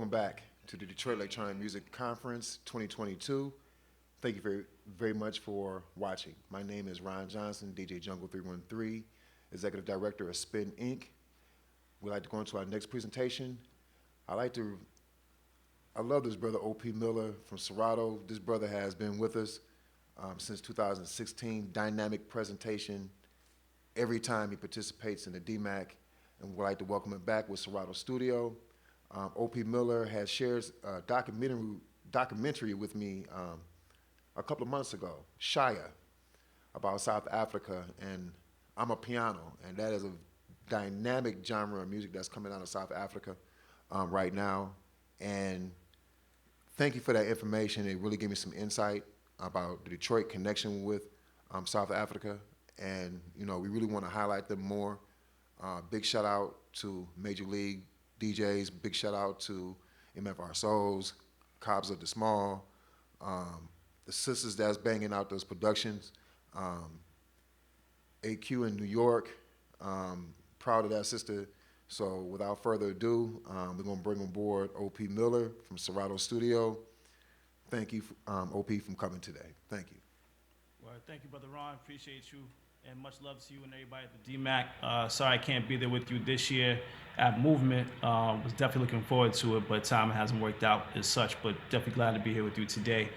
welcome back to the Detroit Electronic Music Conference 2022. Thank you very much for watching. My name is Ron Johnson, DJ Jungle 313, Executive Director of Spin Inc. We'd like to go into our next presentation. I love this brother, O.P. Miller from Serato. This brother has been with us since 2016. Dynamic presentation every time he participates in the DMAC, and we'd like to welcome him back with Serato Studio. O.P. Miller has shared a documentary with me a couple of months ago, Shia, about South Africa, and I'm a piano, and that is a dynamic genre of music that's coming out of South Africa right now. And thank you for that information. It really gave me some insight about the Detroit connection with South Africa, and we really want to highlight them more. Big shout out to Major League DJs. Big shout out to MFR Souls, Cobbs of the Small, the sisters that's banging out those productions. AQ in New York, proud of that sister. So without further ado, we're gonna bring on board O.P. Miller from Serato Studio. Thank you, O.P., for coming today. Thank you. Well, thank you, Brother Ron. Appreciate you, and much love to you and everybody at the DMAC. Sorry I can't be there with you this year at Movement. Was definitely looking forward to it, but time hasn't worked out as such, but definitely glad to be here with you today.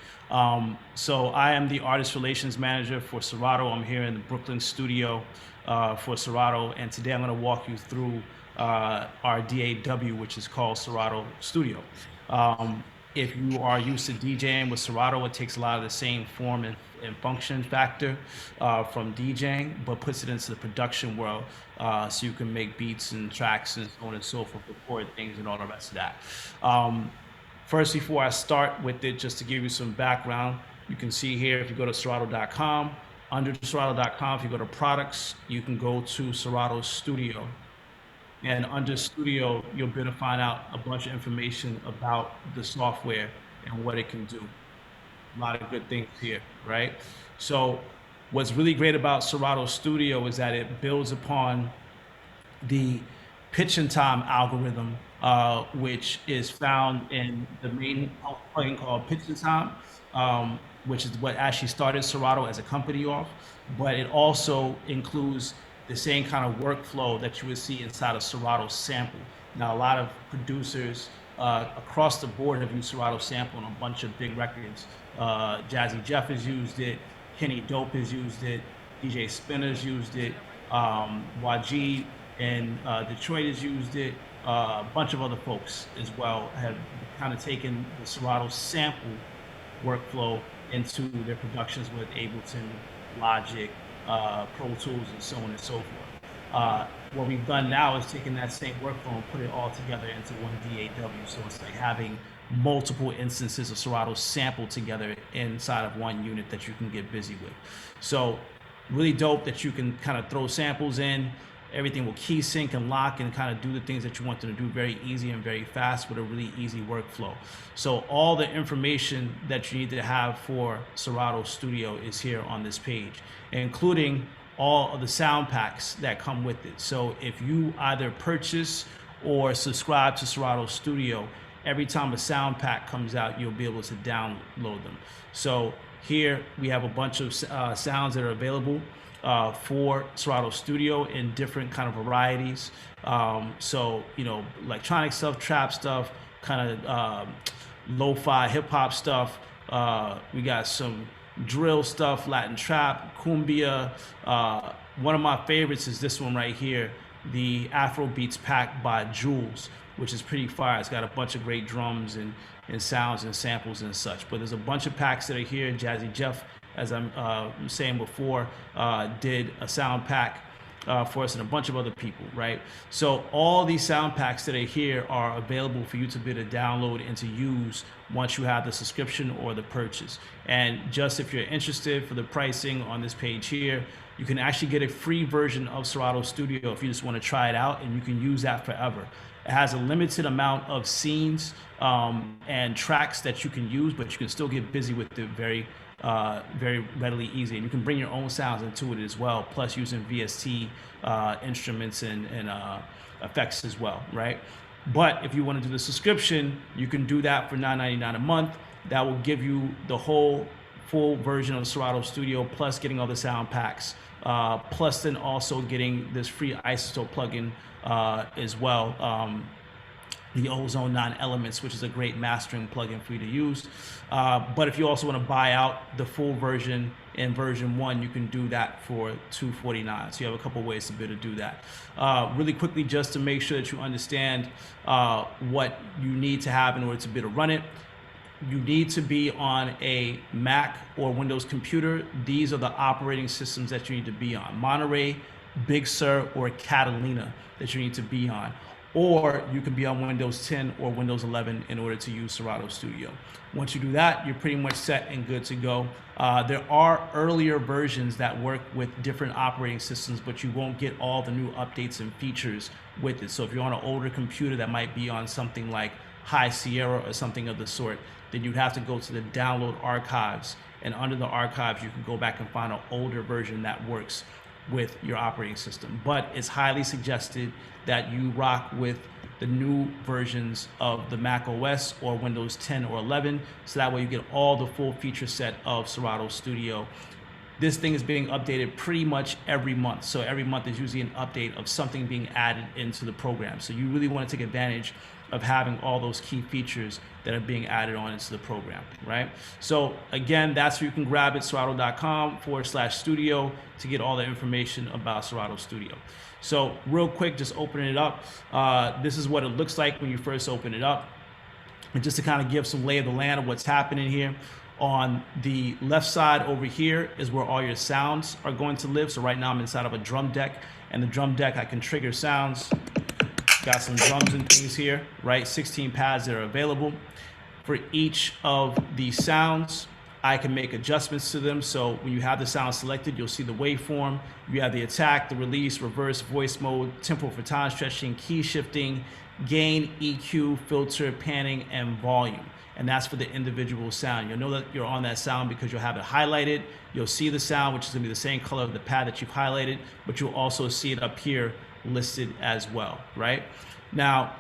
So I am the Artist Relations Manager for Serato. I'm here in the Brooklyn studio for Serato, and today I'm gonna walk you through our DAW, which is called Serato Studio. If you are used to DJing with Serato, it takes a lot of the same form and function factor from DJing, but puts it into the production world so you can make beats and tracks and so on and so forth, record things and all the rest of that. First, before I start with it, just to give you some background, you can see here, if you go to Serato.com, under Serato.com, if you go to products, you can go to Serato Studio. And under Studio, you'll be able to find out a bunch of information about the software and what it can do. A lot of good things here, right? So what's really great about Serato Studio is that it builds upon the pitch and time algorithm, which is found in the main plugin called Pitch and Time, which is what actually started Serato as a company off, but it also includes the same kind of workflow that you would see inside of Serato Sample. Now, a lot of producers across the board have used Serato Sample on a bunch of big records. Jazzy Jeff has used it, Kenny Dope has used it, DJ Spinner's used it, YG in Detroit has used it, a bunch of other folks as well have kind of taken the Serato Sample workflow into their productions with Ableton, Logic, Pro Tools, and so on and so forth. What we've done now is taken that same workflow and put it all together into one DAW. So it's like having multiple instances of Serato Sample together inside of one unit that you can get busy with. So really dope that you can kind of throw samples in. Everything will key sync and lock and kind of do the things that you want them to do very easy and very fast with a really easy workflow. So all the information that you need to have for Serato Studio is here on this page, including all of the sound packs that come with it. So if you either purchase or subscribe to Serato Studio, every time a sound pack comes out, you'll be able to download them. So here we have a bunch of sounds that are available for Serato Studio in different kind of varieties. So, electronic stuff, trap stuff, kind of lo-fi hip hop stuff. We got some drill stuff, Latin trap, cumbia. One of my favorites is this one right here, the Afro Beats pack by Jules, which is pretty fire. It's got a bunch of great drums and sounds and samples and such. But there's a bunch of packs that are here. Jazzy Jeff, as I'm saying before, did a sound pack for us and a bunch of other people, right? So all these sound packs that are here are available for you to be able to download and to use once you have the subscription or the purchase. And just if you're interested for the pricing on this page here, you can actually get a free version of Serato Studio if you just want to try it out, and you can use that forever. It has a limited amount of scenes and tracks that you can use, but you can still get busy with it very readily easy. And you can bring your own sounds into it as well, plus using VST instruments and effects as well, right? But if you want to do the subscription, you can do that for $9.99 a month. That will give you the whole full version of Serato Studio, plus getting all the sound packs, plus then also getting this free isotope plugin as well. The Ozone Non-Elements, which is a great mastering plugin for you to use. But if you also want to buy out the full version in version 1, you can do that for $249. So you have a couple ways to be able to do that. Really quickly, just to make sure that you understand what you need to have in order to be able to run it. You need to be on a Mac or Windows computer. These are the operating systems that you need to be on: Monterey, Big Sur, or Catalina that you need to be on. Or you can be on Windows 10 or Windows 11 in order to use Serato Studio. Once you do that, you're pretty much set and good to go. There are earlier versions that work with different operating systems, but you won't get all the new updates and features with it. So if you're on an older computer that might be on something like High Sierra or something of the sort, then you'd have to go to the download archives. And under the archives, you can go back and find an older version that works with your operating system. But it's highly suggested that you rock with the new versions of the Mac OS or Windows 10 or 11, so that way you get all the full feature set of Serato Studio. This thing is being updated pretty much every month. So every month is usually an update of something being added into the program. So you really want to take advantage of having all those key features that are being added on into the program, right? So again, that's where you can grab it, serato.com/studio, to get all the information about Serato Studio. So real quick, just opening it up. This is what it looks like when you first open it up. And just to kind of give some lay of the land of what's happening here. On the left side over here is where all your sounds are going to live. So right now I'm inside of a drum deck, and the drum deck, I can trigger sounds. Got some drums and things here, right? 16 pads that are available. For each of the sounds, I can make adjustments to them. So when you have the sound selected, you'll see the waveform. You have the attack, the release, reverse, voice mode, tempo for time stretching, key shifting, gain, EQ, filter, panning, and volume. And that's for the individual sound. You'll know that you're on that sound because you'll have it highlighted. You'll see the sound, which is gonna be the same color of the pad that you've highlighted, but you'll also see it up here listed as well, right? Now,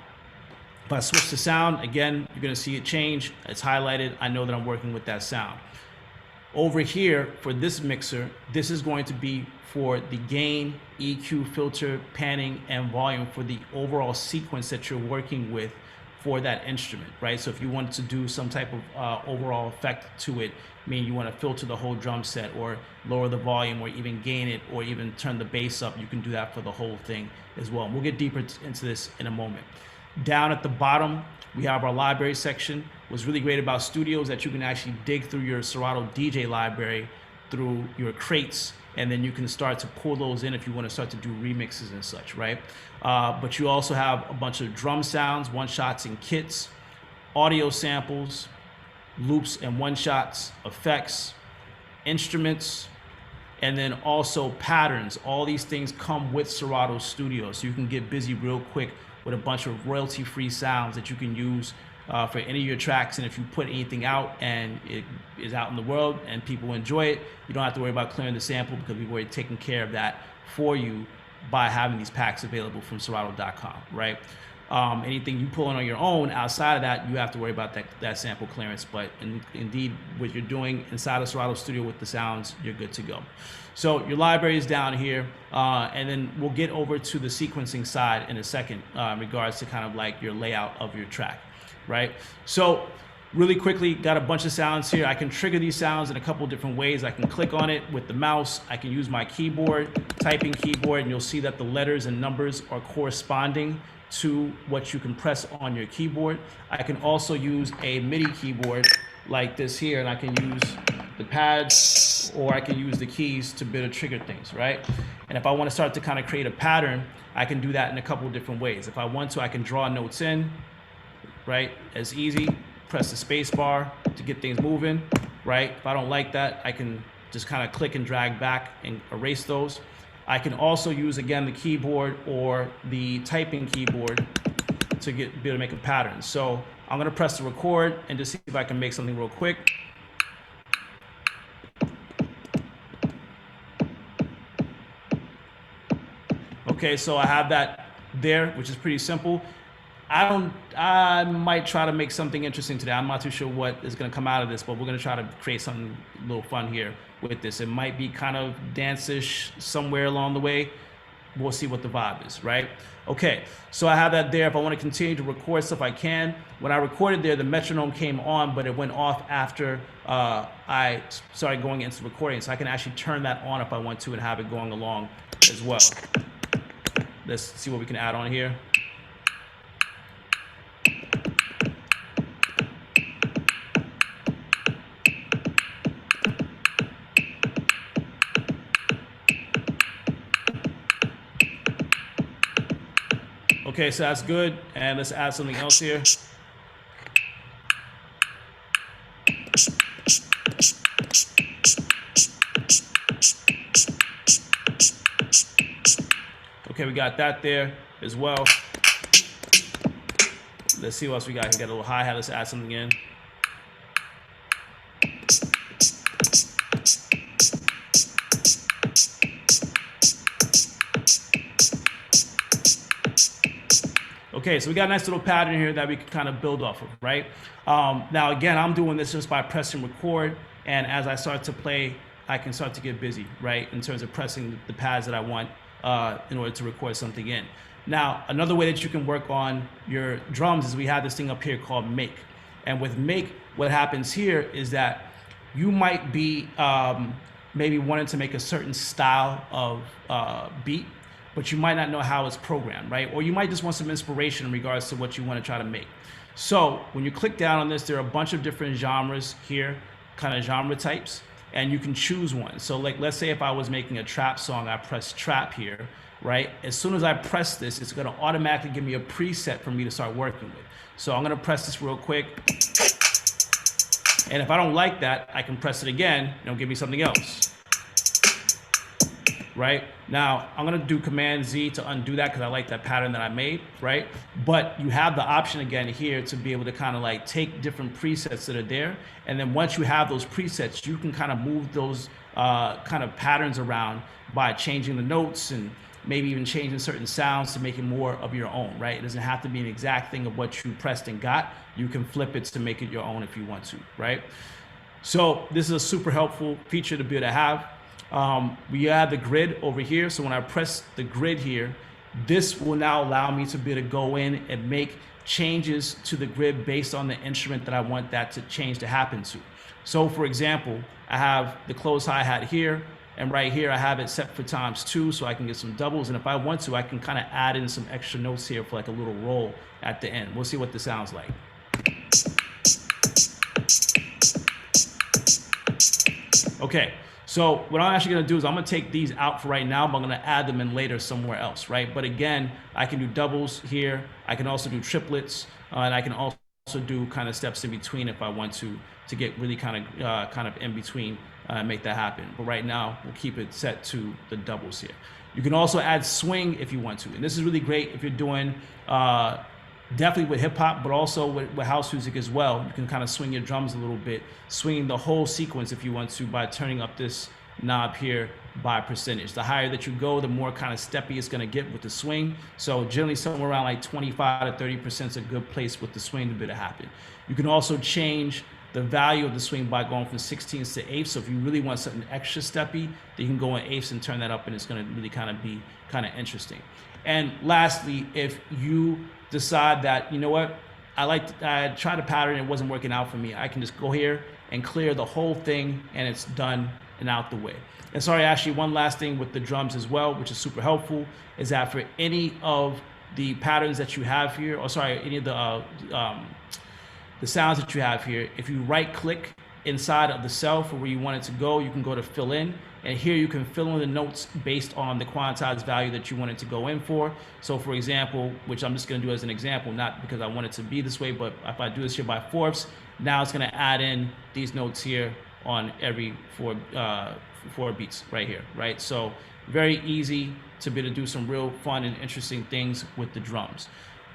if I switch to sound, again, you're gonna see it change. It's highlighted. I know that I'm working with that sound. Over here, for this mixer, this is going to be for the gain, EQ, filter, panning, and volume for the overall sequence that you're working with for that instrument, right? So if you want to do some type of overall effect to it, meaning you want to filter the whole drum set or lower the volume or even gain it or even turn the bass up, you can do that for the whole thing as well. And we'll get deeper into this in a moment. Down at the bottom, we have our library section. What's really great about Studio is that you can actually dig through your Serato DJ library through your crates, and then you can start to pull those in if you want to start to do remixes and such, right? But you also have a bunch of drum sounds, one-shots and kits, audio samples, loops and one-shots, effects, instruments, and then also patterns. All these things come with Serato Studio, so you can get busy real quick with a bunch of royalty-free sounds that you can use for any of your tracks. And if you put anything out and it is out in the world and people enjoy it, you don't have to worry about clearing the sample because we've already taken care of that for you by having these packs available from Serato.com, right? Anything you pull in on your own outside of that, you have to worry about that sample clearance. But indeed, what you're doing inside of Serato Studio with the sounds, you're good to go. So your library is down here, and then we'll get over to the sequencing side in a second in regards to kind of like your layout of your track, right? So really quickly, got a bunch of sounds here. I can trigger these sounds in a couple different ways. I can click on it with the mouse. I can use my keyboard, typing keyboard, and you'll see that the letters and numbers are corresponding to what you can press on your keyboard. I can also use a MIDI keyboard like this here, and I can use the pads or I can use the keys to be able to trigger things, right? And if I want to start to kind of create a pattern, I can do that in a couple of different ways. If I want to, I can draw notes in, right? As easy, press the space bar to get things moving, right? If I don't like that, I can just kind of click and drag back and erase those. I can also use, again, the keyboard or the typing keyboard to be able to make a pattern. So I'm gonna press the record and just see if I can make something real quick. Okay, so I have that there, which is pretty simple. I might try to make something interesting today. I'm not too sure what is going to come out of this, but we're going to try to create something a little fun here with this. It might be kind of dance-ish somewhere along the way. We'll see what the vibe is, right? Okay, so I have that there. If I want to continue to record stuff, I can. When I recorded there, the metronome came on, but it went off after I started going into recording. So I can actually turn that on if I want to and have it going along as well. Let's see what we can add on here. Okay, so that's good. And let's add something else here. Okay, we got that there as well. Let's see what else we got. We got a little hi-hat. Let's add something in. Okay, so we got a nice little pattern here that we can kind of build off of, right? Now, again, I'm doing this just by pressing record, and as I start to play, I can start to get busy, right, in terms of pressing the pads that I want in order to record something in. Now, another way that you can work on your drums is we have this thing up here called make. And with make, what happens here is that you might be maybe wanting to make a certain style of beat, but you might not know how it's programmed, right? Or you might just want some inspiration in regards to what you want to try to make. So when you click down on this, there are a bunch of different genres here, kind of genre types, and you can choose one. So like, let's say if I was making a trap song, I press trap here, right? As soon as I press this, it's gonna automatically give me a preset for me to start working with. So I'm gonna press this real quick. And if I don't like that, I can press it again, and it'll give me something else. Right? Now, I'm gonna do Command Z to undo that because I like that pattern that I made, right? But you have the option again here to be able to kind of like take different presets that are there. And then once you have those presets, you can kind of move those kind of patterns around by changing the notes and maybe even changing certain sounds to make it more of your own, right? It doesn't have to be an exact thing of what you pressed and got. You can flip it to make it your own if you want to, right? So this is a super helpful feature to be able to have. We have the grid over here. So when I press the grid here, this will now allow me to be able to go in and make changes to the grid based on the instrument that I want that to change to happen to. So for example, I have the closed hi-hat here, and right here I have it set for ×2 so I can get some doubles. And if I want to, I can kind of add in some extra notes here for like a little roll at the end. We'll see what this sounds like. Okay. So what I'm actually gonna do is I'm gonna take these out for right now, but I'm gonna add them in later somewhere else, right? But again, I can do doubles here. I can also do triplets, and I can also do kind of steps in between if I want to get really kind of in between and make that happen. But right now, we'll keep it set to the doubles here. You can also add swing if you want to, and this is really great if you're doing definitely with hip hop, but also with house music as well. You can kind of swing your drums a little bit, swinging the whole sequence if you want to by turning up this knob here by percentage. The higher that you go, the more kind of steppy it's going to get with the swing. So generally somewhere around like 25 to 30% is a good place with the swing to be able to happen. You can also change the value of the swing by going from 16ths to 8ths. So if you really want something extra steppy, then you can go in 8ths and turn that up, and it's going to really kind of be kind of interesting. And lastly, if you decide that, you know what, I tried a pattern, it wasn't working out for me, I can just go here and clear the whole thing, and it's done and out the way. And sorry, actually, one last thing with the drums as well, which is super helpful, is that for any of the patterns that you have here, or sorry, any of the sounds that you have here, if you right click inside of the cell for where you want it to go, you can go to fill in, and here you can fill in the notes based on the quantized value that you want it to go in for. So for example, which I'm just going to do as an example, not because I want it to be this way, but if I do this here by fourths, now it's going to add in these notes here on every four beats right here, right? So very easy to be able to do some real fun and interesting things with the drums.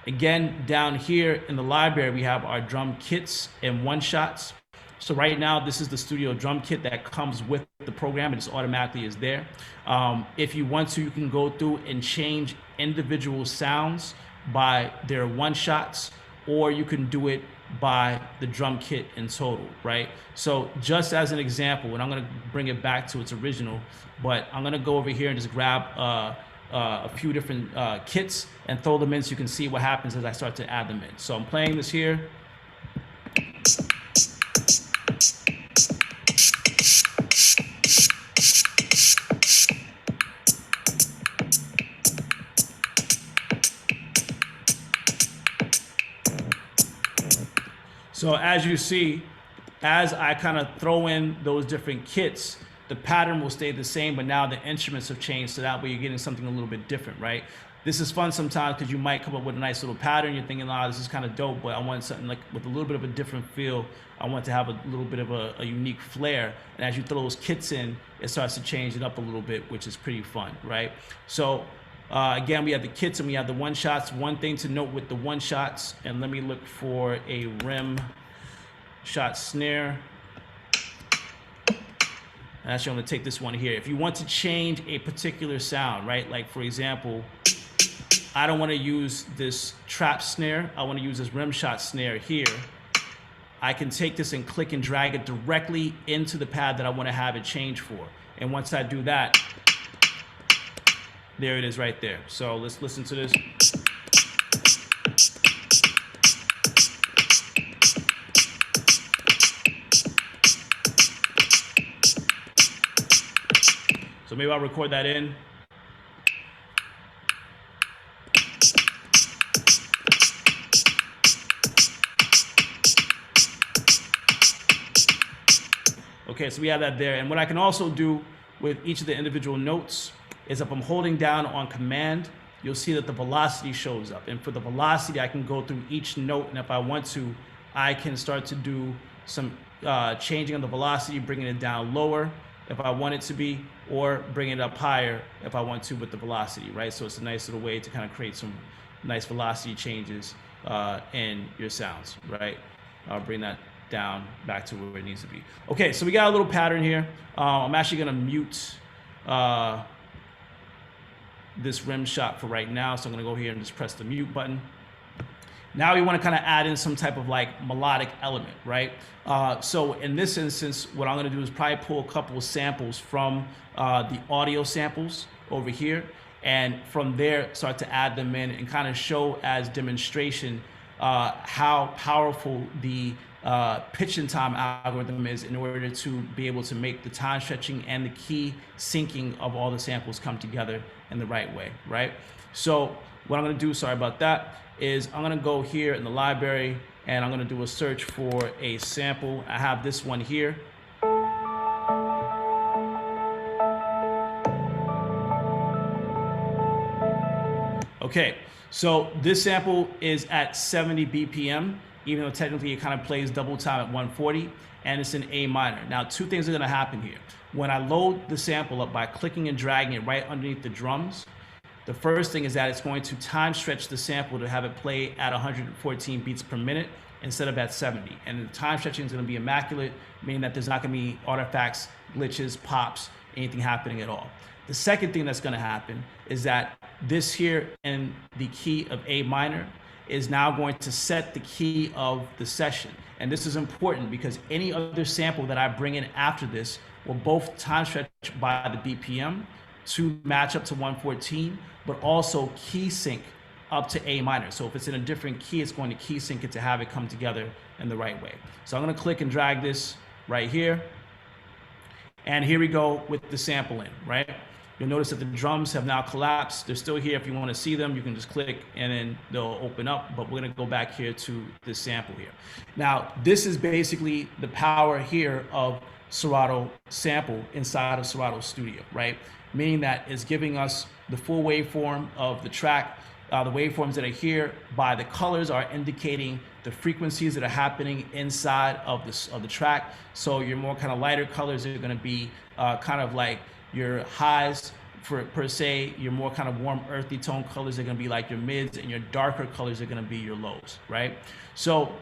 Again, down here in the library, we have our drum kits and one-shots. So right now, this is the studio drum kit that comes with the program. It just automatically is there. If you want to, you can go through and change individual sounds by their one shots, or you can do it by the drum kit in total, right? So just as an example, and I'm gonna bring it back to its original, but I'm gonna go over here and just grab a few different kits and throw them in so you can see what happens as I start to add them in. So I'm playing this here. So as you see, as I kind of throw in those different kits, the pattern will stay the same, but now the instruments have changed, so that way you're getting something a little bit different, right? This is fun sometimes because you might come up with a nice little pattern. You're thinking, oh, this is kind of dope, but I want something like with a little bit of a different feel. I want to have a little bit of a unique flair. And as you throw those kits in, it starts to change it up a little bit, which is pretty fun, right? So again, we have the kits and we have the one shots. One thing to note with the one shots, and let me look for a rim shot snare. And actually, I'm gonna take this one here. If you want to change a particular sound, right? Like for example, I don't wanna use this trap snare. I wanna use this rim shot snare here. I can take this and click and drag it directly into the pad that I wanna have it change for. And once I do that, there it is right there. So let's listen to this. So maybe I'll record that in. Okay, so we have that there. And what I can also do with each of the individual notes is if I'm holding down on command, you'll see that the velocity shows up. And for the velocity, I can go through each note, and if I want to, I can start to do some changing of the velocity, bringing it down lower if I want it to be, or bring it up higher if I want to with the velocity, right? So it's a nice little way to kind of create some nice velocity changes in your sounds, right? I'll bring that down back to where it needs to be. Okay, so we got a little pattern here. I'm actually gonna mute this rim shot for right now. So I'm gonna go here and just press the mute button. Now we wanna kind of add in some type of like melodic element, right? So in this instance, what I'm gonna do is probably pull a couple of samples from the audio samples over here, and from there start to add them in and kind of show as demonstration how powerful the pitch and time algorithm is in order to be able to make the time stretching and the key syncing of all the samples come together in the right way, right? So what I'm gonna do, sorry about that, is I'm gonna go here in the library and I'm gonna do a search for a sample. I have this one here. Okay, so this sample is at 70 BPM, even though technically it kind of plays double time at 140, and it's in A minor. Now, two things are gonna happen here. When I load the sample up by clicking and dragging it right underneath the drums, the first thing is that it's going to time stretch the sample to have it play at 114 beats per minute instead of at 70. And the time stretching is gonna be immaculate, meaning that there's not gonna be artifacts, glitches, pops, anything happening at all. The second thing that's gonna happen is that this here in the key of A minor is now going to set the key of the session. And this is important because any other sample that I bring in after this will both time stretch by the BPM to match up to 114, but also key sync up to A minor. So if it's in a different key, it's going to key sync it to have it come together in the right way. So I'm gonna click and drag this right here. And here we go with the sample in, right? You'll notice that the drums have now collapsed. They're still here. If you want to see them, you can just click and then they'll open up, but we're gonna go back here to this sample here. Now, this is basically the power here of Serato sample inside of Serato Studio, right? Meaning that it's giving us the full waveform of the track. The waveforms that are here by the colors are indicating the frequencies that are happening inside of the track. So your more kind of lighter colors are gonna be kind of like your highs per se, your more kind of warm earthy tone colors are gonna be like your mids, and your darker colors are gonna be your lows, right? So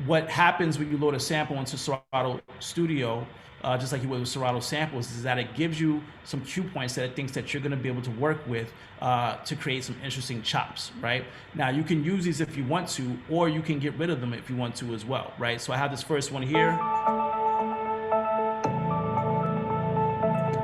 what happens when you load a sample into Serato Studio just like you would with Serato samples, is that it gives you some cue points that it thinks that you're going to be able to work with to create some interesting chops, right? Now, you can use these if you want to, or you can get rid of them if you want to as well, right? So I have this first one here.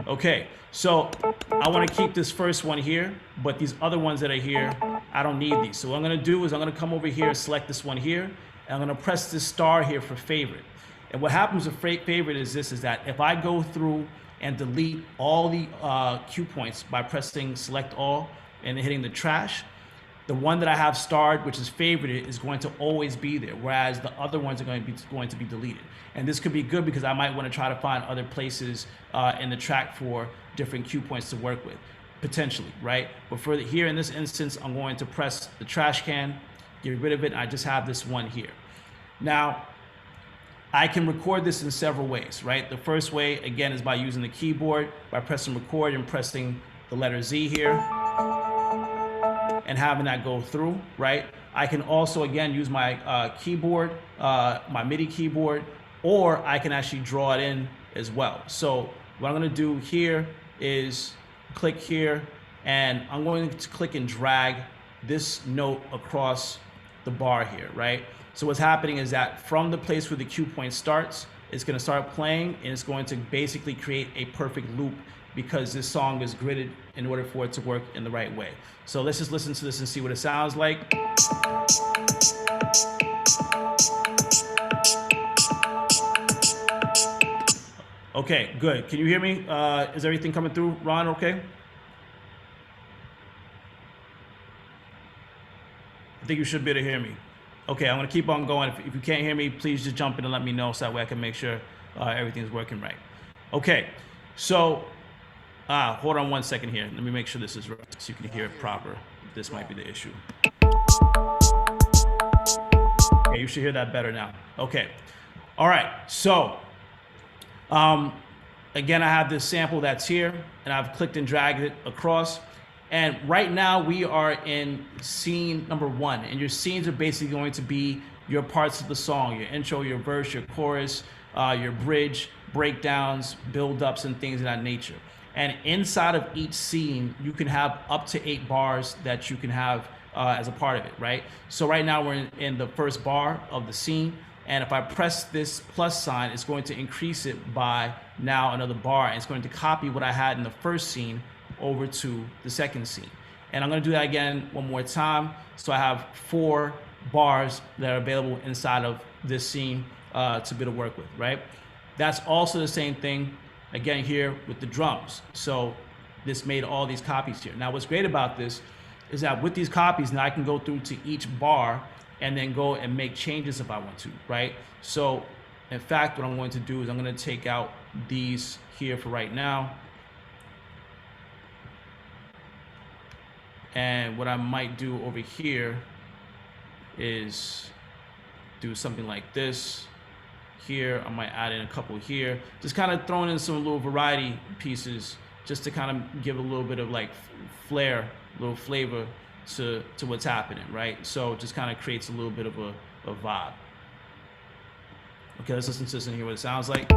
Okay, so I want to keep this first one here, but these other ones that are here, I don't need these. So what I'm going to do is I'm going to come over here and select this one here, and I'm going to press this star here for favorite. And what happens with favorite is this, is that if I go through and delete all the cue points by pressing select all and hitting the trash, the one that I have starred, which is favorited, is going to always be there, whereas the other ones are going to be deleted. And this could be good because I might want to try to find other places in the track for different cue points to work with, potentially, right? But for here in this instance, I'm going to press the trash can, get rid of it, and I just have this one here. Now, I can record this in several ways, right? The first way, again, is by using the keyboard, by pressing record and pressing the letter Z here, and having that go through, right? I can also, again, use my keyboard, my MIDI keyboard, or I can actually draw it in as well. So what I'm gonna do here is click here, and I'm going to click and drag this note across the bar here, right? So what's happening is that from the place where the cue point starts, it's gonna start playing, and it's going to basically create a perfect loop because this song is gridded in order for it to work in the right way. So let's just listen to this and see what it sounds like. Okay, good. Can you hear me? Is everything coming through, Ron, okay? I think you should be able to hear me. Okay, I'm gonna keep on going. If you can't hear me, please just jump in and let me know so that way I can make sure everything's working right. Okay, so hold on one second here. Let me make sure this is right so you can hear it proper. This might be the issue. Okay, you should hear that better now. Okay, all right, so again, I have this sample that's here, and I've clicked and dragged it across. And right now we are in scene number 1, and your scenes are basically going to be your parts of the song, your intro, your verse, your chorus, your bridge, breakdowns, build-ups, and things of that nature. And inside of each scene, you can have up to 8 bars that you can have as a part of it, right? So right now we're in the first bar of the scene, and if I press this plus sign, it's going to increase it by now another bar, and it's going to copy what I had in the first scene over to the second scene. And I'm going to do that again one more time. So I have 4 bars that are available inside of this scene to be able to work with, right? That's also the same thing again here with the drums. So this made all these copies here. Now what's great about this is that with these copies, now I can go through to each bar and then go and make changes if I want to, right? So in fact, what I'm going to do is I'm going to take out these here for right now. And what I might do over here is do something like this. Here, I might add in a couple here. Just kind of throwing in some little variety pieces just to kind of give a little bit of like flair, a little flavor to what's happening, right? So it just kind of creates a little bit of a vibe. Okay, let's listen to this and hear what it sounds like.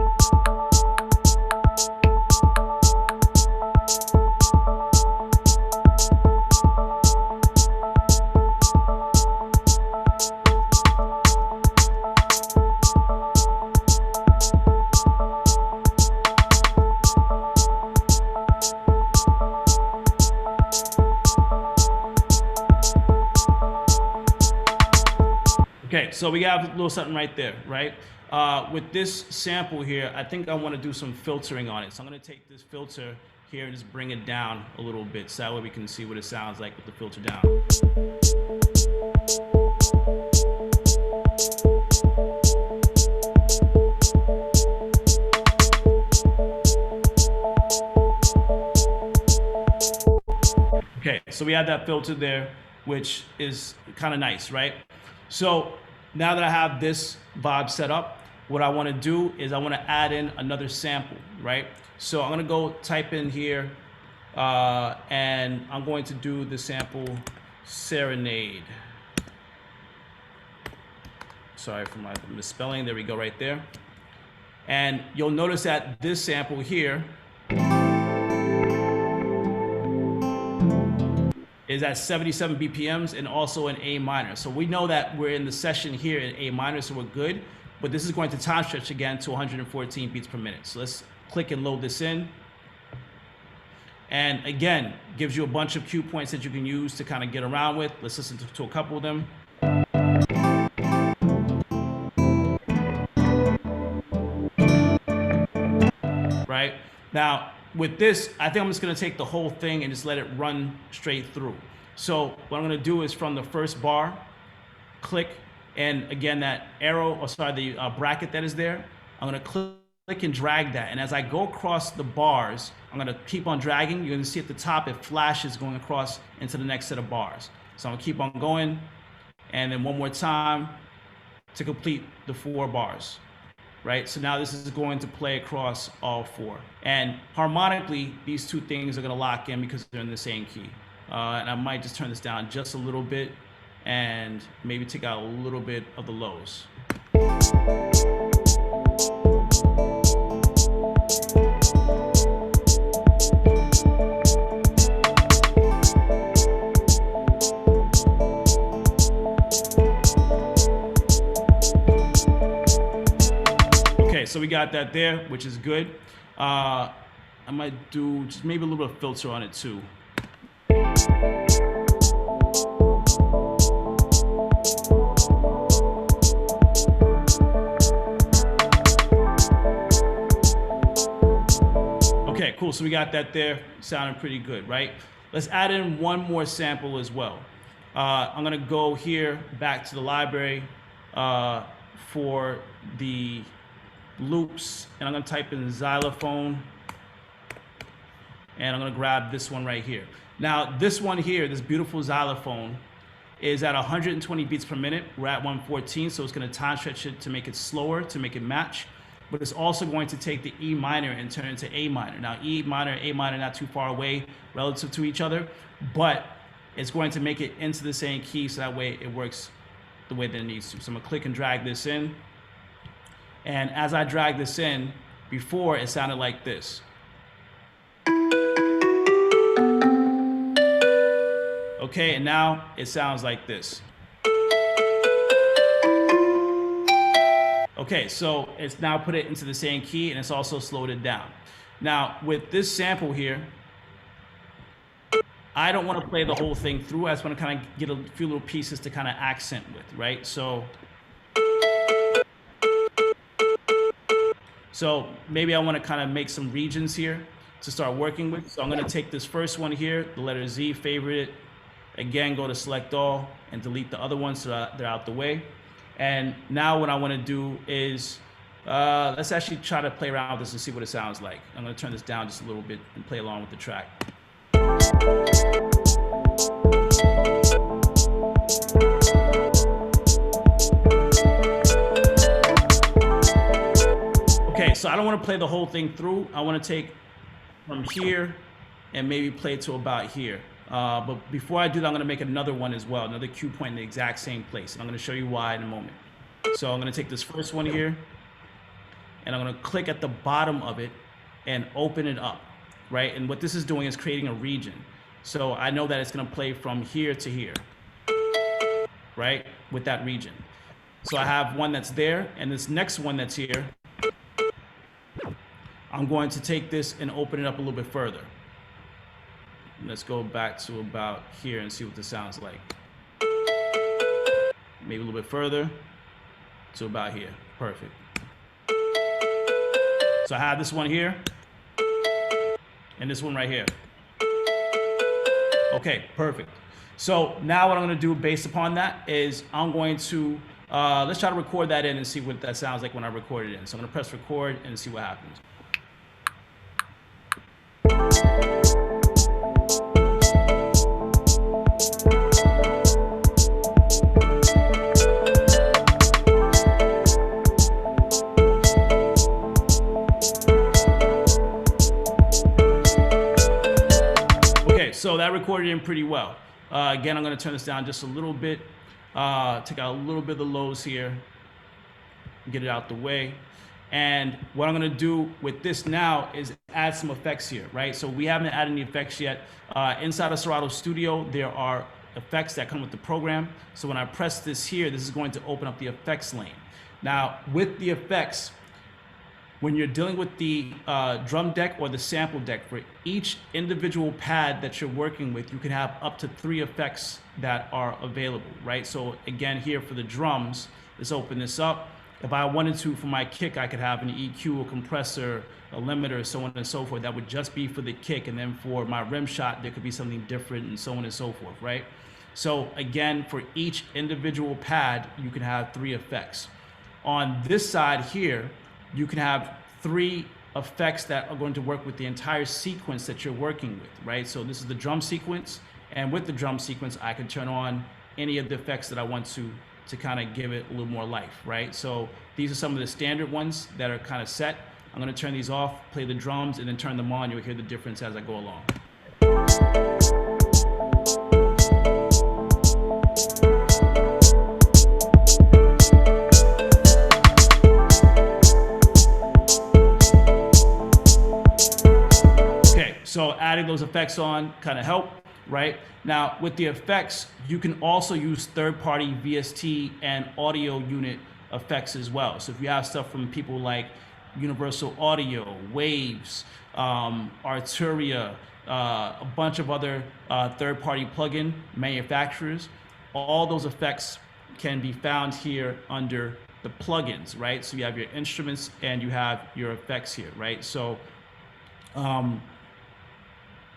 Okay, so we got a little something right there, right? With this sample here, I think I want to do some filtering on it. So I'm going to take this filter here and just bring it down a little bit so that way we can see what it sounds like with the filter down. Okay, so we have that filter there, which is kind of nice, right? So now that I have this vibe set up, what I want to do is I want to add in another sample, right? So I'm going to go type in here, and I'm going to do the sample Serenade. Sorry for my misspelling. There we go, right there. And you'll notice that this sample here is at 77 BPMs and also in A minor. So we know that we're in the session here in A minor, so we're good. But this is going to time stretch again to 114 beats per minute. So let's click and load this in. And again, gives you a bunch of cue points that you can use to kind of get around with. Let's listen to a couple of them. Right? Now, with this, I think I'm just gonna take the whole thing and just let it run straight through. So what I'm gonna do is from the first bar, click, and again, that arrow, or sorry, the bracket that is there, I'm gonna click and drag that. And as I go across the bars, I'm gonna keep on dragging. You're gonna see at the top, it flashes going across into the next set of bars. So I'm gonna keep on going, and then one more time to complete the 4 bars. Right? So now this is going to play across all 4. And harmonically, these 2 things are going to lock in because they're in the same key. And I might just turn this down just a little bit and maybe take out a little bit of the lows. So we got that there, which is good. I might do just maybe a little bit of filter on it too. Okay, cool. So we got that there, sounding pretty good, right? Let's add in one more sample as well. I'm gonna go here back to the library for the loops, and I'm gonna type in xylophone, and I'm gonna grab this one right here. Now, this one here, this beautiful xylophone, is at 120 beats per minute. We're at 114, so it's gonna time stretch it to make it slower, to make it match. But it's also going to take the E minor and turn it into A minor. Now, E minor and A minor not too far away relative to each other, but it's going to make it into the same key, so that way it works the way that it needs to. So I'm gonna click and drag this in. And as I drag this in, before it sounded like this. Okay, and now it sounds like this. Okay, so it's now put it into the same key, and it's also slowed it down. Now, with this sample here, I don't want to play the whole thing through. I just want to kind of get a few little pieces to kind of accent with, right? So maybe I want to kind of make some regions here to start working with. So I'm going to take this first one here, the letter Z, favorite it. Again, go to select all and delete the other ones so that they're out the way. And now what I want to do is, let's actually try to play around with this and see what it sounds like. I'm going to turn this down just a little bit and play along with the track. Okay, so I don't want to play the whole thing through. I want to take from here and maybe play to about here. But before I do that, I'm going to make another one as well, another cue point in the exact same place. And I'm going to show you why in a moment. So I'm going to take this first one here, and I'm going to click at the bottom of it and open it up, right? And what this is doing is creating a region. So I know that it's going to play from here to here, right, with that region. So I have one that's there, and this next one that's here, I'm going to take this and open it up a little bit further. Let's go back to about here and see what this sounds like. Maybe a little bit further to about here. Perfect. So I have this one here and this one right here. Okay, perfect. So now what I'm going to do based upon that is I'm going to, let's try to record that in and see what that sounds like when I record it in. So I'm going to press record and see what happens. So that recorded in pretty well. Again, I'm going to turn this down just a little bit, take out a little bit of the lows here, get it out the way. And what I'm gonna do with this now is add some effects here, right? So we haven't added any effects yet. Inside of Serato Studio, there are effects that come with the program. So when I press this here, this is going to open up the effects lane. Now, with the effects, when you're dealing with the drum deck or the sample deck, for each individual pad that you're working with, you can have up to 3 effects that are available, right? So again, here for the drums, let's open this up. If I wanted to, for my kick, I could have an EQ, a compressor, a limiter, so on and so forth. That would just be for the kick. And then for my rim shot, there could be something different and so on and so forth, right? So again, for each individual pad, you can have 3 effects. On this side here, you can have 3 effects that are going to work with the entire sequence that you're working with, right? So this is the drum sequence, and with the drum sequence, I can turn on any of the effects that I want to kind of give it a little more life, right? So these are some of the standard ones that are kind of set. I'm gonna turn these off, play the drums, and then turn them on. You'll hear the difference as I go along. So adding those effects on kind of help, right? Now with the effects, you can also use third-party VST and audio unit effects as well. So if you have stuff from people like Universal Audio, Waves, Arturia, a bunch of other third-party plugin manufacturers, all those effects can be found here under the plugins, right? So you have your instruments and you have your effects here, right? So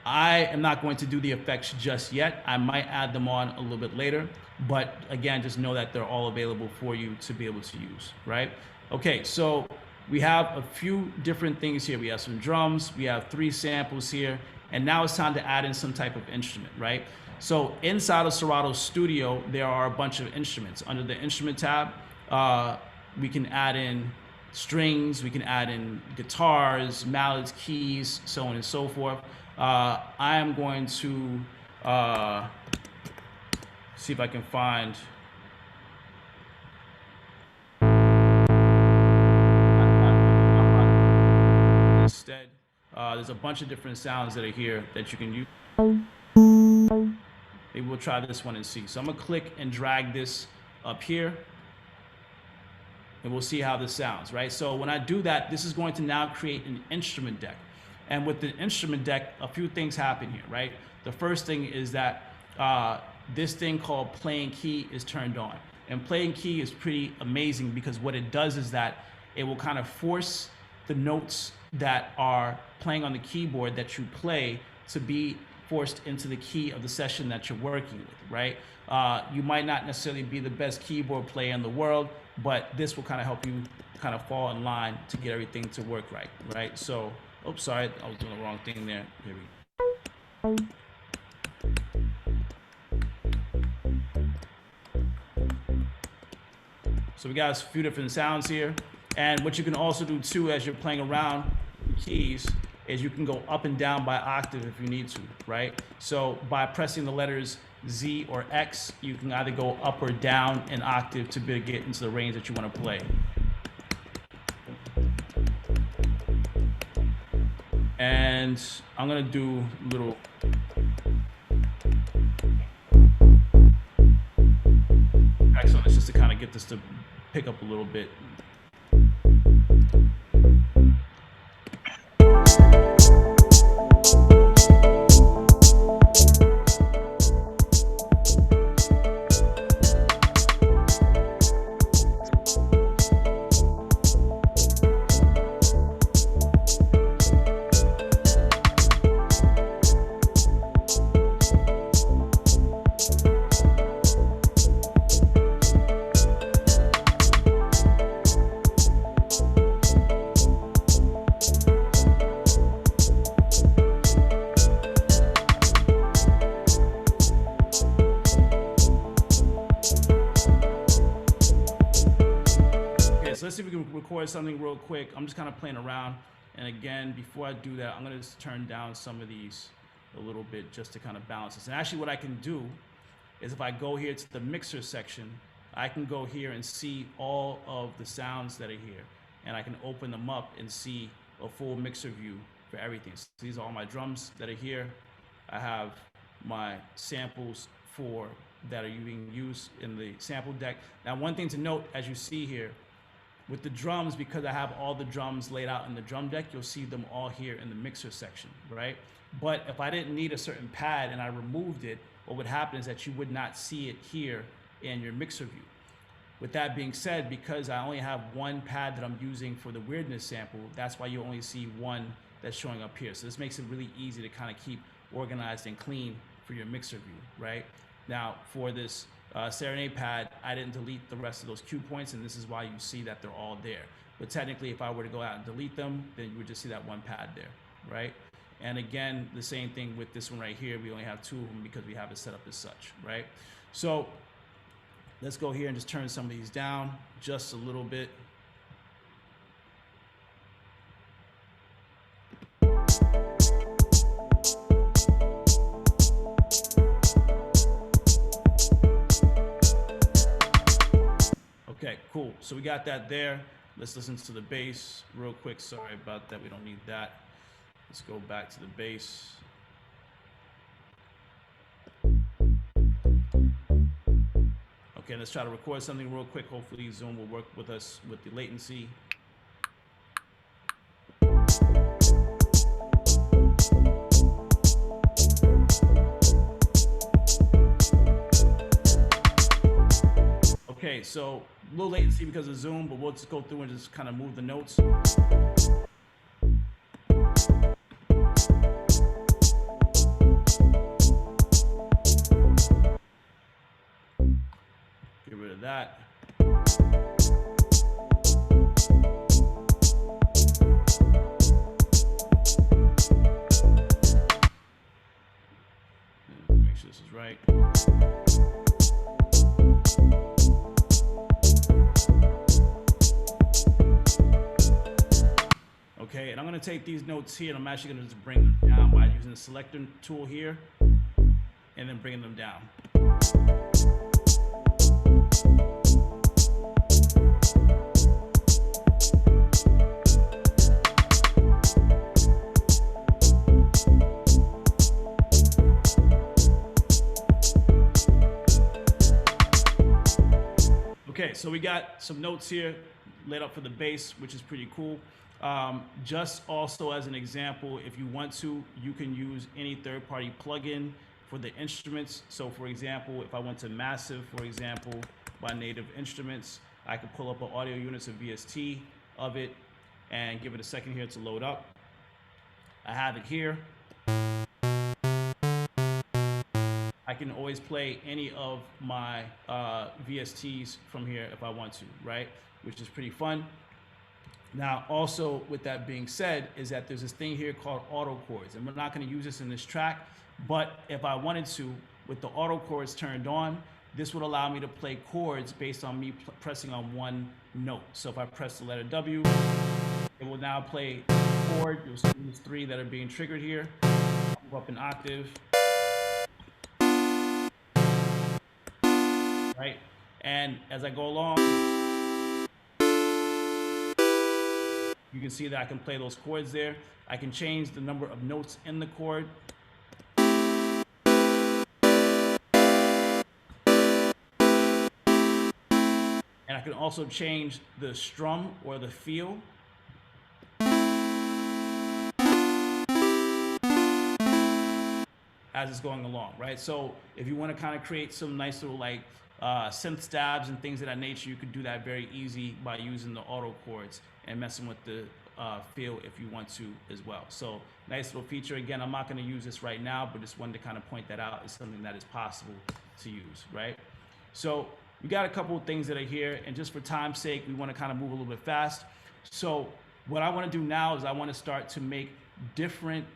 I am not going to do the effects just yet. I might add them on a little bit later, but again, just know that they're all available for you to be able to use, right? Okay, so we have a few different things here. We have some drums, we have 3 samples here, and now it's time to add in some type of instrument, right? So inside of Serato Studio, there are a bunch of instruments. Under the instrument tab, we can add in strings, we can add in guitars, mallets, keys, so on and so forth. I am going to see if I can find instead. There's a bunch of different sounds that are here that you can use. Maybe we'll try this one and see. So I'm gonna click and drag this up here, and we'll see how this sounds, right? So when I do that, this is going to now create an instrument deck. And with the instrument deck, a few things happen here, right? The first thing is that this thing called playing key is turned on. And playing key is pretty amazing because what it does is that it will kind of force the notes that are playing on the keyboard that you play to be forced into the key of the session that you're working with, right? You might not necessarily be the best keyboard player in the world, but this will kind of help you kind of fall in line to get everything to work right? So, oops, sorry, I was doing the wrong thing there. Here we go. So we got a few different sounds here. And what you can also do too as you're playing around keys is you can go up and down by octave if you need to, right? So by pressing the letters Z or X, you can either go up or down an octave to be able to get into the range that you want to play. And I'm gonna do a little excellent. It's just to kind of get this to pick up a little bit. So let's see if we can record something real quick. I'm just kind of playing around. And again, before I do that, I'm going to just turn down some of these a little bit just to kind of balance this. And actually what I can do is if I go here to the mixer section, I can go here and see all of the sounds that are here. and I can open them up and see a full mixer view for everything. So these are all my drums that are here. I have my samples for that are being used in the sample deck. Now, one thing to note, as you see here, with the drums, because I have all the drums laid out in the drum deck, you'll see them all here in the mixer section, right? But if I didn't need a certain pad and I removed it, what would happen is that you would not see it here in your mixer view. With that being said, because I only have one pad that I'm using for the weirdness sample, that's why you only see one that's showing up here. So this makes it really easy to kind of keep organized and clean for your mixer view, right? Now, for this Serenade pad, I didn't delete the rest of those cue points, and this is why you see that they're all there. But technically, if I were to go out and delete them, then you would just see that one pad there, right? And again, the same thing with this one right here. We only have two of them because we have it set up as such, right? So let's go here and just turn some of these down just a little bit. Okay, cool. So we got that there. Let's listen to the bass real quick. Sorry about that. We don't need that. Let's go back to the bass. Okay, let's try to record something real quick. Hopefully Zoom will work with us with the latency. Okay, so a little latency because of Zoom, but we'll just go through and just kind of move the notes. Get rid of that. And make sure this is right. Okay, and I'm gonna take these notes here and I'm actually gonna just bring them down by using the selector tool here and then bringing them down. Okay, so we got some notes here laid up for the bass, which is pretty cool. Just also as an example, if you want to, you can use any third-party plugin for the instruments. So for example, if I went to Massive, for example, by Native Instruments, I could pull up an audio units of VST of it and give it a second here to load up. I have it here. I can always play any of my VSTs from here if I want to, right? Which is pretty fun. Now, also with that being said, is that there's this thing here called auto chords, and we're not going to use this in this track, but if I wanted to, with the auto chords turned on, this would allow me to play chords based on me pressing on one note. So if I press the letter W, it will now play a chord. You'll see these three that are being triggered here. I'll move up an octave. Right? And as I go along, you can see that I can play those chords there. I can change the number of notes in the chord. And I can also change the strum or the feel. As it's going along, right? So if you want to kind of create some nice little like synth stabs and things of that nature, you could do that very easy by using the auto chords and messing with the feel if you want to as well. So nice little feature. Again, I'm not going to use this right now, but just wanted to kind of point that out as something that is possible to use, right? So we got a couple of things that are here, and just for time's sake, we want to kind of move a little bit fast. So what I want to do now is I want to start to make different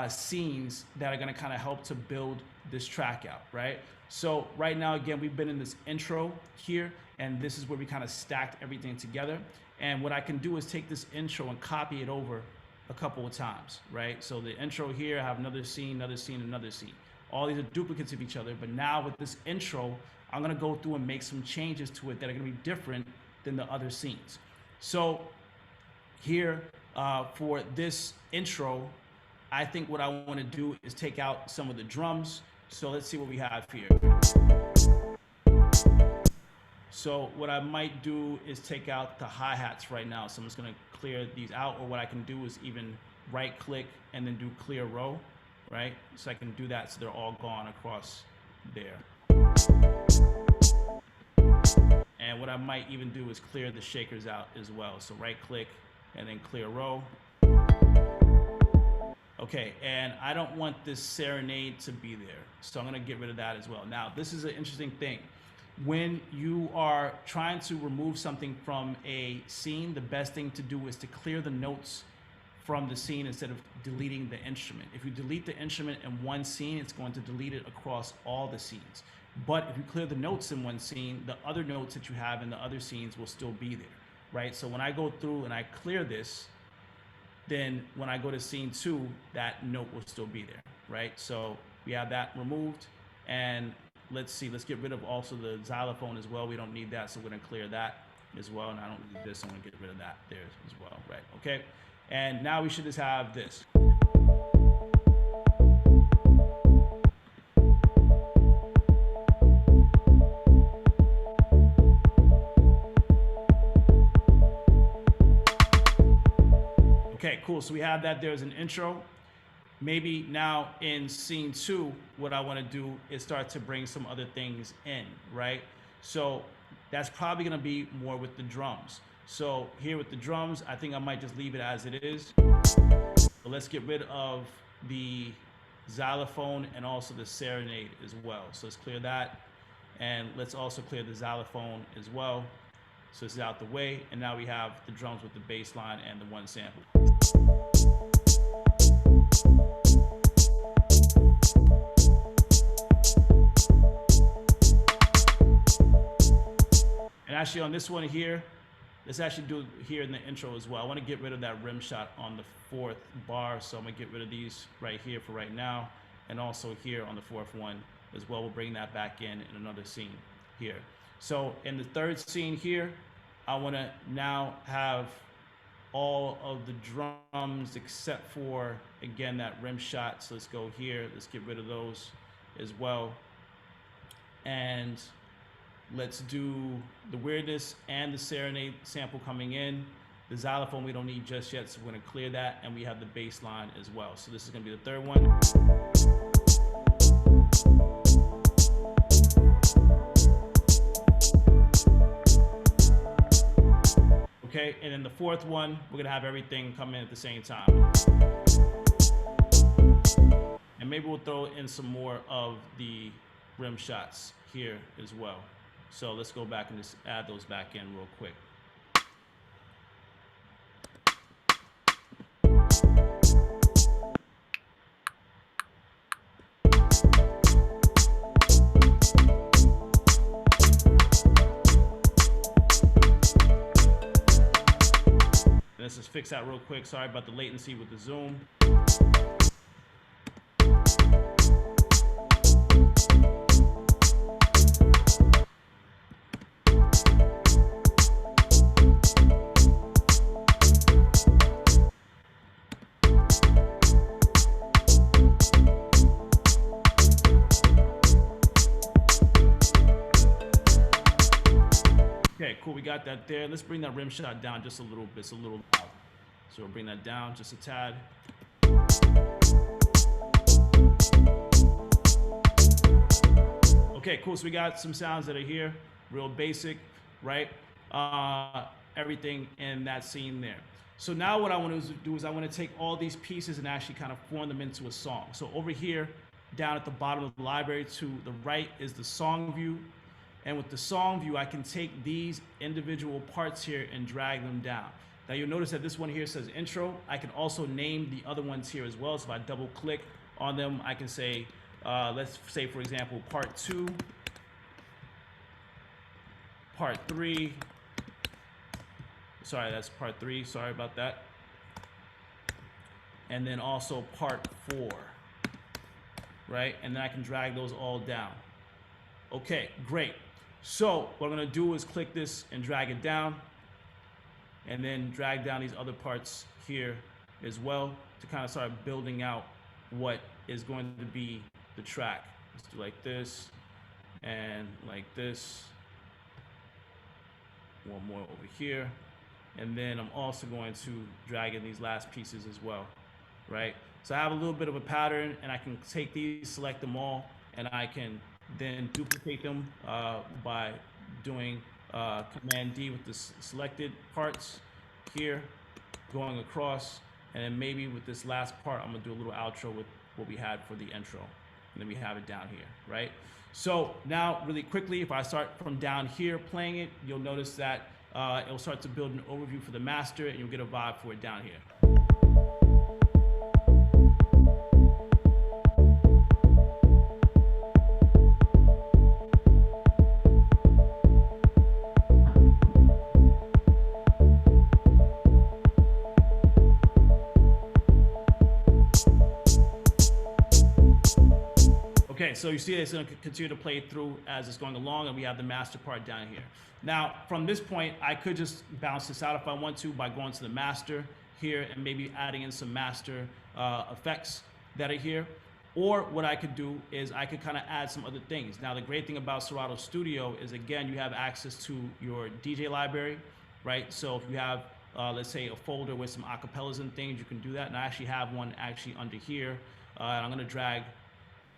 scenes that are going to kind of help to build this track out, right? So right now, again, we've been in this intro here, and this is where we kind of stacked everything together. And what I can do is take this intro and copy it over a couple of times, right? So the intro here, I have another scene, another scene, another scene. All these are duplicates of each other, but now with this intro, I'm gonna go through and make some changes to it that are gonna be different than the other scenes. So here for this intro, I think what I want to do is take out some of the drums. So let's see what we have here. So what I might do is take out the hi-hats right now. So I'm just gonna clear these out, or what I can do is even right click and then do clear row, right? So I can do that so they're all gone across there. And what I might even do is clear the shakers out as well. So right click and then clear row. Okay, and I don't want this serenade to be there. So I'm gonna get rid of that as well. Now, this is an interesting thing. When you are trying to remove something from a scene, the best thing to do is to clear the notes from the scene instead of deleting the instrument. If you delete the instrument in one scene, it's going to delete it across all the scenes. But if you clear the notes in one scene, the other notes that you have in the other scenes will still be there, right? So when I go through and I clear this, then when I go to scene 2, that note will still be there, right? So we have that removed, and let's see, let's get rid of also the xylophone as well. We don't need that, so we're gonna clear that as well, and I don't need this, so I'm gonna get rid of that there as well, right? Okay, and now we should just have this. Okay, cool, so we have that there as an intro. Maybe now in scene 2, what I want to do is start to bring some other things in, right? So that's probably going to be more with the drums. So here with the drums, I think I might just leave it as it is. But let's get rid of the xylophone and also the serenade as well. So let's clear that. And let's also clear the xylophone as well. So this is out the way. And now we have the drums with the bass line and the one sample. And actually on this one here, let's actually do it here in the intro as well. I want to get rid of that rim shot on the 4th bar, so I'm gonna get rid of these right here for right now, and also here on the 4th one as well. We'll bring that back in another scene here. So in the 3rd scene here, I want to now have all of the drums except for, again, that rim shot. So let's go here, let's get rid of those as well. And let's do the weirdness and the serenade sample coming in. The xylophone we don't need just yet, so we're gonna clear that, and we have the bass line as well. So this is gonna be the 3rd one. Okay, and then the 4th one, we're gonna have everything come in at the same time. And maybe we'll throw in some more of the rim shots here as well. So let's go back and just add those back in real quick. Let's just fix that real quick. Sorry about the latency with the zoom. Okay, cool, we got that there. Let's bring that rim shot down just a little bit, so we'll bring that down just a tad. Okay, cool, so we got some sounds that are here, real basic, right? Everything in that scene there. So now what I want to do is I want to take all these pieces and actually kind of form them into a song. So over here, down at the bottom of the library to the right is the song view. And with the song view, I can take these individual parts here and drag them down. Now you'll notice that this one here says intro. I can also name the other ones here as well. So if I double click on them, I can say, let's say for example, part 2, part 3. Sorry, that's part 3, sorry about that. And then also part 4, right? And then I can drag those all down. Okay, great. So what I'm gonna do is click this and drag it down. and then drag down these other parts here as well to kind of start building out what is going to be the track. Let's do like this and like this. One more over here. And then I'm also going to drag in these last pieces as well, right? So I have a little bit of a pattern, and I can take these, select them all, and I can then duplicate them by doing Command D with the selected parts here, going across, and then maybe with this last part, I'm gonna do a little outro with what we had for the intro, and then we have it down here, right? So now really quickly, if I start from down here playing it, you'll notice that it'll start to build an overview for the master, and you'll get a vibe for it down here. Okay, so you see it's going to continue to play through as it's going along, and we have the master part down here. Now, from this point, I could just bounce this out if I want to by going to the master here and maybe adding in some master effects that are here. Or what I could do is I could kind of add some other things. Now, the great thing about Serato Studio is, again, you have access to your DJ library, right? So if you have, let's say, a folder with some acapellas and things, you can do that. And I actually have one actually under here. And I'm going to drag.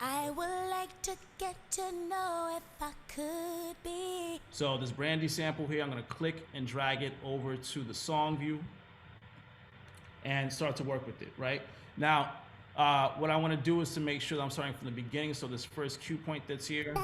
I would like to get to know if I could be. So this Brandy sample here, I'm going to click and drag it over to the song view and start to work with it, right? Now, what I want to do is to make sure that I'm starting from the beginning. So this first cue point that's here,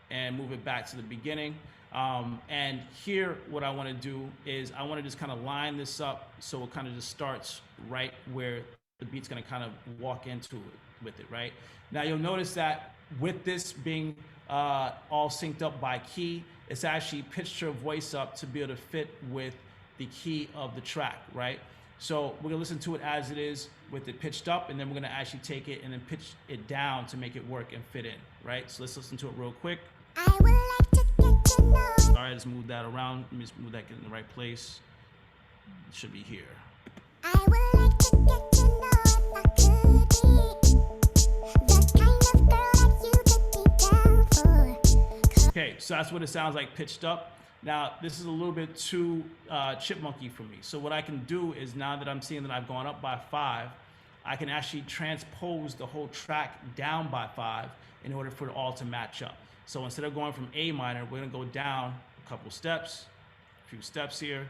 and move it back to the beginning. And here, what I want to do is I want to just kind of line this up so it kind of just starts right where the beat's going to kind of walk into it with it, right? Now you'll notice that with this being all synced up by key, it's actually pitched your voice up to be able to fit with the key of the track, right? So we're gonna listen to it as it is with it pitched up, and then we're gonna actually take it and then pitch it down to make it work and fit in, right? So let's listen to it real quick. I would like to get to know. All right, let's move that around. Let me just move that in the right place. It should be here. I would like to get to know if I could be the kind of girl that you could be down for. Okay, so that's what it sounds like pitched up. Now, this is a little bit too chipmunky for me. So what I can do is, now that I'm seeing that I've gone up by 5, I can actually transpose the whole track down by 5 in order for it all to match up. So instead of going from A minor, we're gonna go down a couple steps, a few steps here,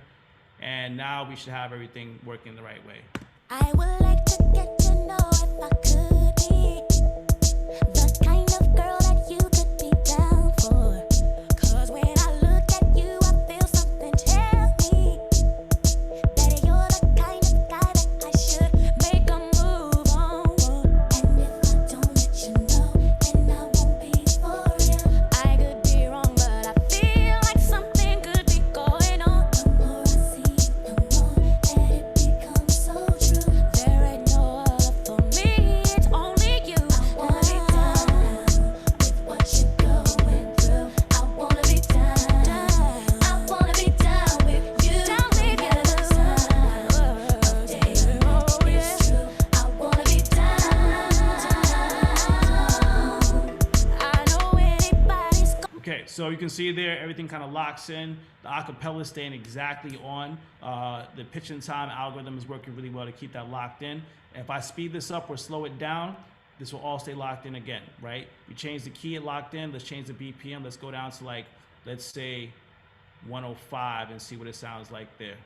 and now we should have everything working the right way. I would like to get to know if I could be the kind of girl that you could be down for. 'Cause when I look at you, I feel something tell me that you're the kind of guy that I should make a move on. And if I don't let you know, then I won't be for real. I could be wrong, but I feel like something could be going on. The more I see, the more that it becomes so true. There ain't no other for me, it's only you. I wanna be down with what you're going through. I wanna be down. I wanna be down with you. Down with you. It's true. I wanna be down. I know anybody's Okay, so you can see there, everything kind of locks in. The acapella is staying exactly on. The pitch and time algorithm is working really well to keep that locked in. If I speed this up or slow it down, this will all stay locked in again, right? We change the key, it locked in. Let's change the BPM. Let's go down to, like, let's say 105 and see what it sounds like there.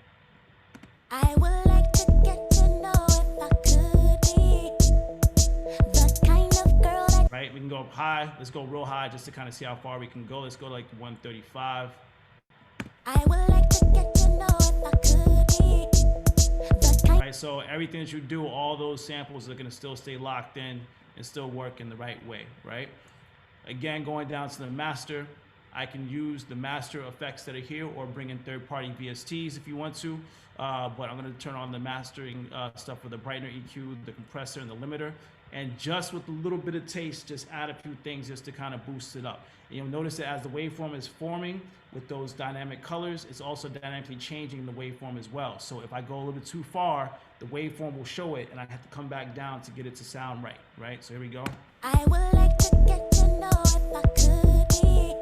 I would like to get to know if I could be the kind of girl that Right, we can go up high. Let's go real high just to kind of see how far we can go. Let's go to like 135. I would like to get to know if I could be the kind. Right, so everything that you do, all those samples are gonna still stay locked in and still work in the right way, right? Again, going down to the master, I can use the master effects that are here or bring in third-party VSTs if you want to, but I'm gonna turn on the mastering stuff with the brightener EQ, the compressor, and the limiter. And just with a little bit of taste, just add a few things just to kind of boost it up. And you'll notice that as the waveform is forming with those dynamic colors, it's also dynamically changing the waveform as well. So if I go a little bit too far, the waveform will show it, and I have to come back down to get it to sound right, right? So here we go. I would like to get to know if I could be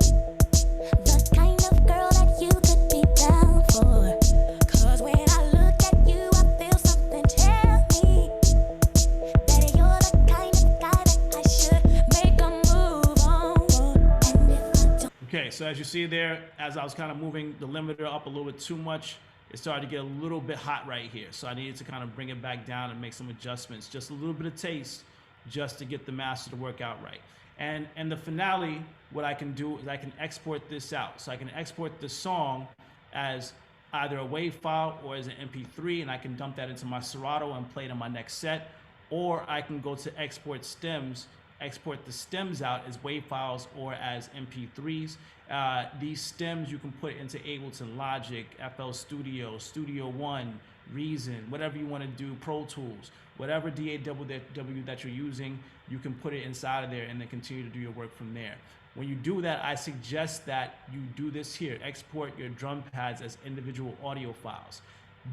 the kind of girl that you could be down for. 'Cause when I look at you, I feel something tell me that you're the kind of guy that I should make a move on. And if I don't Okay, so as you see there, as I was kind of moving the limiter up a little bit too much, it started to get a little bit hot right here. So I needed to kind of bring it back down and make some adjustments, just a little bit of taste, just to get the master to work out right. And the finale, what I can do is I can export this out. So I can export the song as either a WAV file or as an MP3, and I can dump that into my Serato and play it in my next set. Or I can go to export stems, export the stems out as WAV files or as MP3s. These stems you can put into Ableton, Logic, FL Studio, Studio One, Reason, whatever you want to do, Pro Tools, whatever DAW that you're using, you can put it inside of there and then continue to do your work from there. When you do that, I suggest that you do this here. Export your drum pads as individual audio files.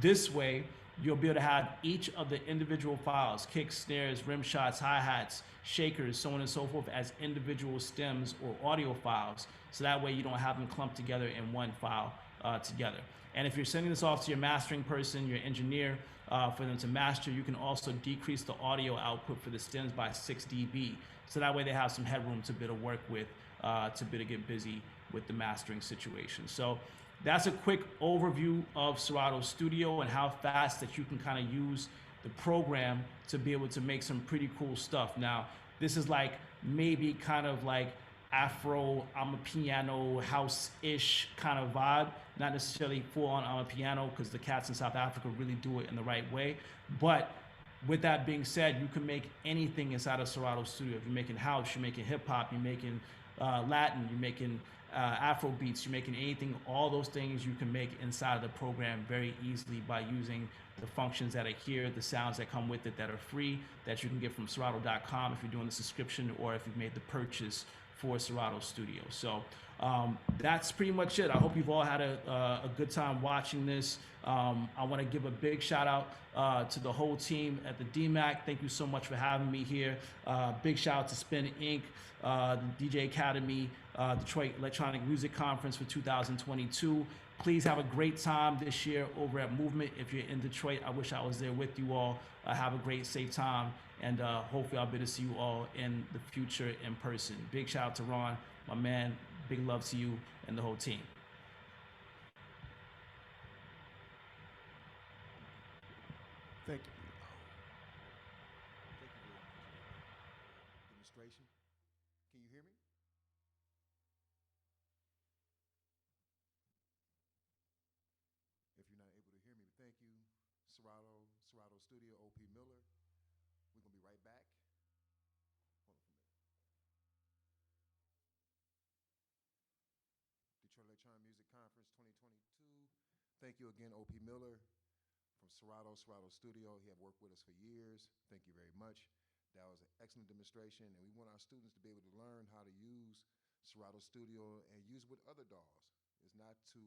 This way, you'll be able to have each of the individual files, kicks, snares, rim shots, hi-hats, shakers, so on and so forth, as individual stems or audio files. So that way you don't have them clumped together in one file together. And if you're sending this off to your mastering person, your engineer, for them to master, you can also decrease the audio output for the stems by 6 dB. So that way they have some headroom to be able to work with, to be able to get busy with the mastering situation. So that's a quick overview of Serato Studio and how fast that you can kind of use the program to be able to make some pretty cool stuff. Now, this is like maybe kind of like Afro, I'm a piano, house-ish kind of vibe. Not necessarily full on I'm a piano, because the cats in South Africa really do it in the right way. But with that being said, you can make anything inside of Serato Studio. If you're making house, you're making hip hop, you're making Latin, you're making Afro beats, you're making anything, all those things you can make inside of the program very easily by using the functions that are here, the sounds that come with it that are free, that you can get from Serato.com if you're doing the subscription or if you've made the purchase for Serato Studio. So that's pretty much it. I hope you've all had a good time watching this. I want to give a big shout out to the whole team at the DMAC. Thank you so much for having me here. Big shout out to Spin Inc., the DJ Academy, Detroit Electronic Music Conference for 2022. Please have a great time this year over at Movement. If you're in Detroit, I wish I was there with you all. Have a great, safe time, and hopefully I'll be able to see you all in the future in person. Big shout out to Ron, my man. Big love to you and the whole team. Thank you. Thank you very much for that demonstration. Can you hear me? If you're not able to hear me, thank you, Serato Studio, OP Miller. We're going to be right back. Hold on for a minute. Detroit Electronic Music Conference 2022. Thank you again, OP Miller from Serato Studio. He have worked with us for years. Thank you very much. That was an excellent demonstration, and we want our students to be able to learn how to use Serato Studio and use it with other DAWs. It's not to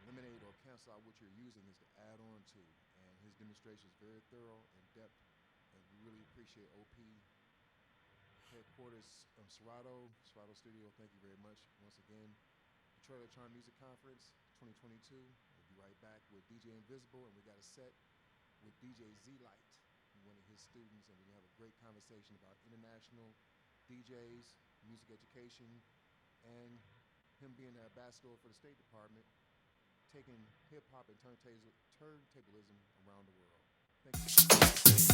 eliminate or cancel out what you're using, is to add on to. And his demonstration is very thorough and depth, and we really appreciate OP headquarters of Serato Studio. Thank you very much once again. Detroit Electronic Music Conference 2022. We'll be right back with DJ Invisible, and we got a set with DJ Z-Light, one of his students, and we're gonna have a great conversation about international DJs, music education, and him being the ambassador for the State Department, taking hip hop and turntablism around the world. Thank you.